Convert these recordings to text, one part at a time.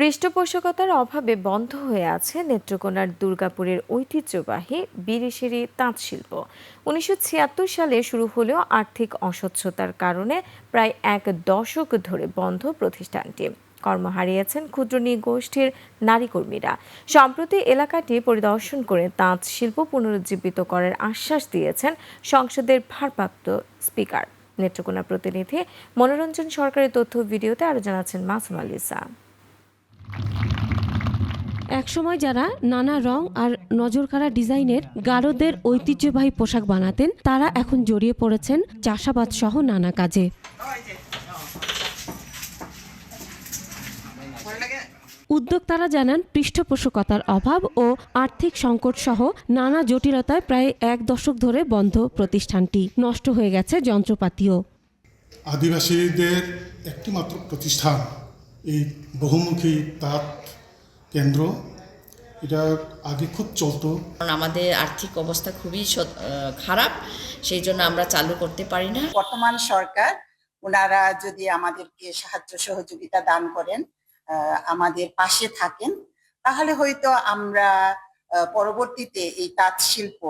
পৃষ্ঠপোষকতার অভাবে বন্ধ হয়ে আছে নেত্রকোনার দুর্গাপুরের ঐতিহ্যবাহী বিরিশিরি তাঁত শিল্প। ১৯৭৬ সালে শুরু হলেও আর্থিক অসচ্ছলতার কারণে প্রায় এক দশক ধরে বন্ধ প্রতিষ্ঠানটি। কর্ম হারিয়েছেন ক্ষুদ্র নৃগোষ্ঠীর নারী কর্মীরা। সম্প্রতি এলাকাটি পরিদর্শন করে তাঁত শিল্প পুনরুজ্জীবিত করার আশ্বাস দিয়েছেন সংসদের ভারপ্রাপ্ত স্পিকার। নেত্রকোনা প্রতিনিধি মনোরঞ্জন সরকারের তথ্য ভিডিওতে আরো জানাচ্ছেন মাসুম আলিসা। একসময় যারা নানা রং আর নজরকাড়া ডিজাইনের গারোদের ঐতিহ্যবাহী পোশাক বানাতেন, তারা এখন জড়িয়ে পড়েছেন চাষাবাদ সহ নানা কাজে। উদ্যোক্তারা জানান, পৃষ্ঠপোষকতার অভাব ও আর্থিক সংকট সহ নানা জটিলতায় প্রায় এক দশক ধরে বন্ধ প্রতিষ্ঠানটি। নষ্ট হয়ে গেছে যন্ত্রপাতিও। আদিবাসীদের একটিমাত্র প্রতিষ্ঠান এই বহুমুখী তাঁত কেন্দ্র, এটা আগে খুব চলতো। আমাদের আর্থিক অবস্থা খুবই খারাপ, সেই জন্য আমরা চালু করতে পারি না। বর্তমান সরকার ওনারা যদি আমাদেরকে সাহায্য সহযোগিতা দান করেন, আমাদের পাশে থাকেন, তাহলে হয়তো আমরা পরবর্তীতে এই তাঁত শিল্প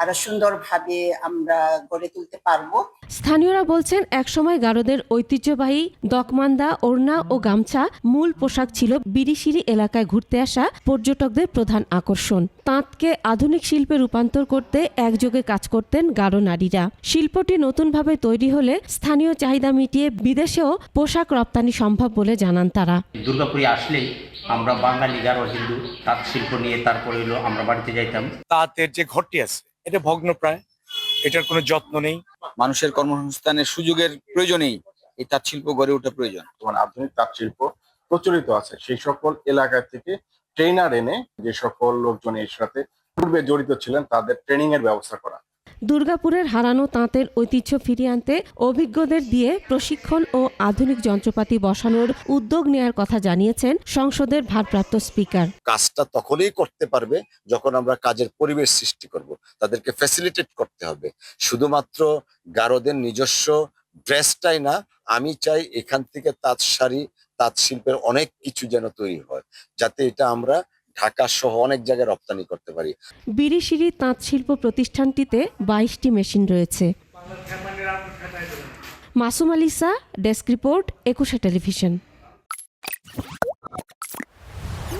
আরো সুন্দরভাবে আমরা গড়ে তুলতে পারবো। স্থানীয়রা বলছেন, একসময় গারোদের ঐতিহ্যবাহী দকমান্দা, ওড়না ও গামছা মূল পোশাক ছিল বিরিশিরি এলাকায় ঘুরতে আসা পর্যটকদের প্রধান আকর্ষণ। তাঁতকে আধুনিক শিল্পে রূপান্তর করতে একযোগে কাজ করতেন গারো নারীরা। শিল্পটি নতুনভাবে তৈরি হলে স্থানীয় চাহিদা মিটিয়ে বিদেশেও পোশাক রপ্তানি সম্ভব বলে জানান তারা। দুর্গাপুরে আসলেই আমরা বাঙালি গারো হিন্দু তাঁত শিল্প নিয়ে তারপরে হলো আমরা বাড়িতে যাইতাম। তাঁতের যে ঘরটি আছে এটা ভগ্নপ্রায়, এটার কোনো যত্ন নেই। মানুষের কর্মসংস্থানের সুযোগের প্রয়োজনেই এই তাঁত শিল্প গড়ে ওঠা প্রয়োজন। আধুনিক তাঁত শিল্প প্রচলিত আছে, সেই সকল এলাকা থেকে ট্রেনার এনে যে সকল লোকজন এর সাথে পূর্বে জড়িত ছিলেন তাদের ট্রেনিং এর ব্যবস্থা করা। দুর্গাপুরের হারানো তাঁতের ঐতিহ্য ফিরিয়ে আনতে অভিজ্ঞদের দিয়ে প্রশিক্ষণ ও আধুনিক যন্ত্রপাতি বসানোর উদ্যোগ নেওয়ার কথা জানিয়েছেন সংসদের ভারপ্রাপ্ত স্পিকার। কাজটা তখনই করতে পারবে যখন আমরা কাজের পরিবেশ সৃষ্টি করব, তাদেরকে ফ্যাসিলিটেট করতে হবে। শুধুমাত্র গারোদের নিজস্ব ড্রেসটাই না, আমি চাই এখান থেকে তাঁত শাড়ি, তাঁত শিল্পের অনেক কিছু যেন তৈরি হয়, যাতে এটা আমরা ঢাকা সহ অনেক জায়গায় রপ্তানি করতে পারি। বিরিশিরি তাঁত শিল্প প্রতিষ্ঠানটিতে 22টি মেশিন রয়েছে। মাসুম আলিসা, ডেস্ক রিপোর্ট, একুশে টেলিভিশন।